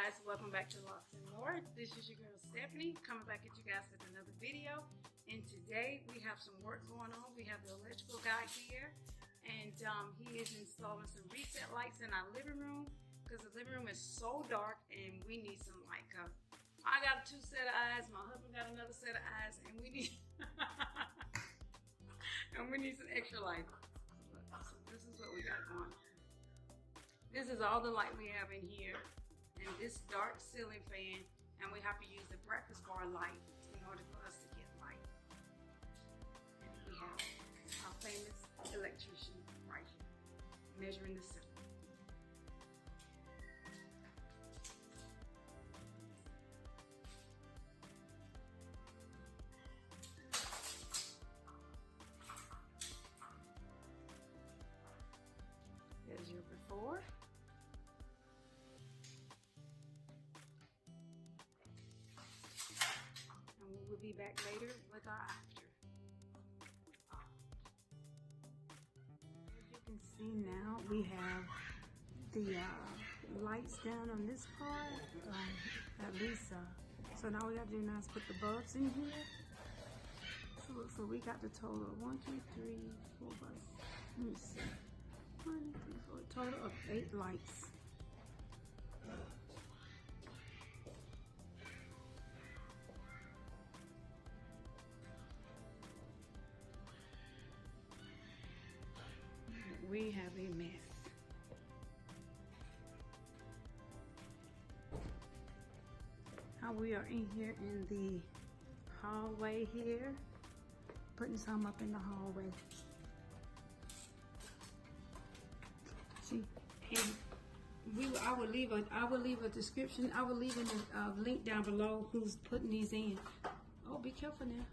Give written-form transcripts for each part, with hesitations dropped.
guys, welcome back to Locks and More. This is your girl Stephanie coming back at you guys with another video. And today we have some work going on. We have the electrical guy here, and he is installing some reset lights in our living room because the living room is so dark and we need some light cover. I got two set of eyes, my husband got another set of eyes, and we need and we need some extra light. So this is what we got going on. This is all the light we have in here, and this dark ceiling fan, and we have to use the breakfast bar light in order for us to get light. And we have our famous electrician right here, measuring the ceiling. There's your before. And we'll be back later with our after. As you can see now, we have the lights down on this part, at least. So now we got to do now is put the bulbs in here. So we got the total of 1, 2, 3, 4, 5. Let me see. 1, 2, 3, 4, a total of 8 lights. We have a mess. Now we are in here in the hallway here, putting some up in the hallway. See, and I will leave a description. I will leave a link down below who's putting these in. Oh, be careful now.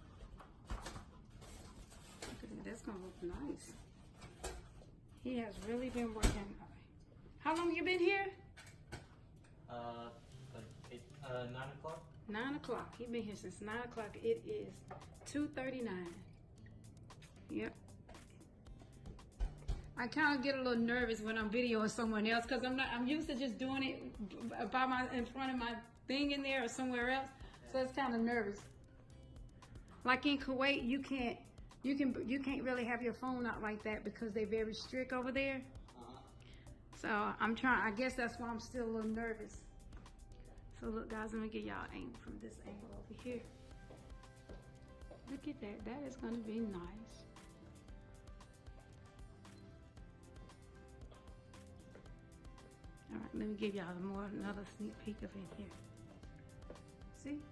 Look at that. That's gonna look nice. He has really been working. How long you been here? 9 o'clock. 9 o'clock. He been here since 9 o'clock. It is 2:39. Yep. I kind of get a little nervous when I'm videoing someone else because I'm used to just doing it in front of my thing in there or somewhere else. So it's kind of nervous. Like in Kuwait, you can't really have your phone out like that because they're very strict over there. So I guess that's why I'm still a little nervous. So look guys, let me get y'all aim from this angle over here. Look at that, that is gonna be nice. All right, let me give y'all another sneak peek of it here. See?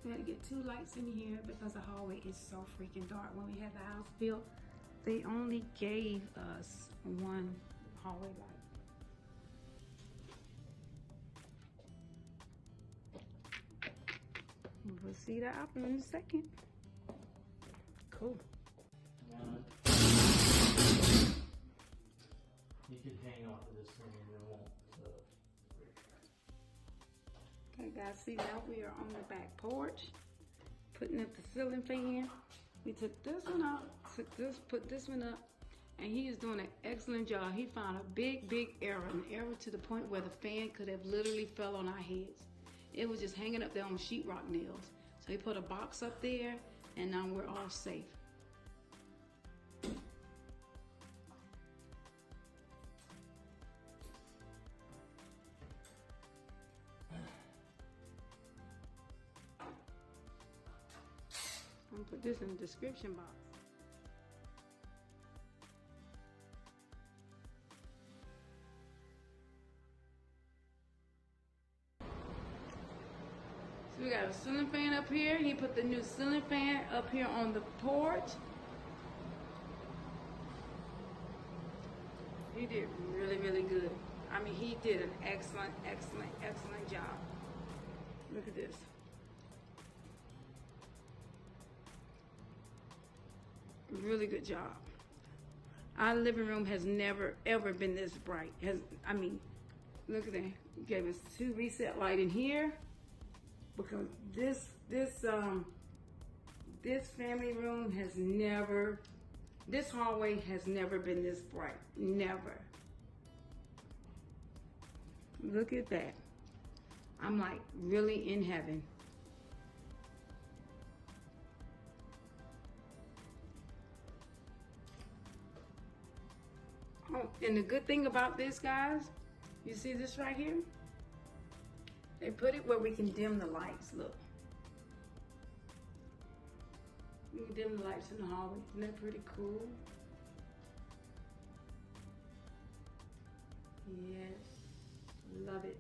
We had to get 2 lights in here because the hallway is so freaking dark. When we had the house built, they only gave us 1 hallway light. We'll see that up in a second. Cool. You can hang off of this thing and it won't. Okay guys, see now we are on the back porch, putting up the ceiling fan. We took this one out, put this one up, and he is doing an excellent job. He found a big error, an error to the point where the fan could have literally fell on our heads. It was just hanging up there on sheetrock nails. So he put a box up there, and now we're all safe. I'm gonna put this in the description box. So we got a ceiling fan up here. He put the new ceiling fan up here on the porch. He did really good. I mean, he did an excellent job. Look at this. Really good job. Our living room has never ever been this bright. I mean, look at that. He gave us 2 reset light in here because this family room has never This hallway has never been this bright, never. Look at that. I'm like really in heaven. Oh, and the good thing about this, guys, you see this right here? They put it where we can dim the lights, look. We can dim the lights in the hallway. Isn't that pretty cool? Yes, love it.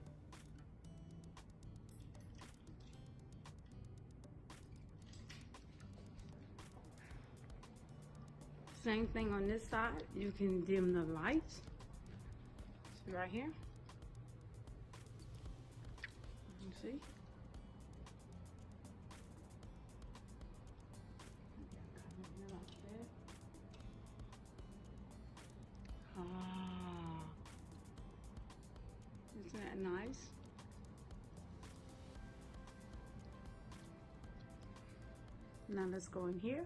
Same thing on this side. You can dim the lights. See right here? You see? Ah, isn't that nice? Now let's go in here.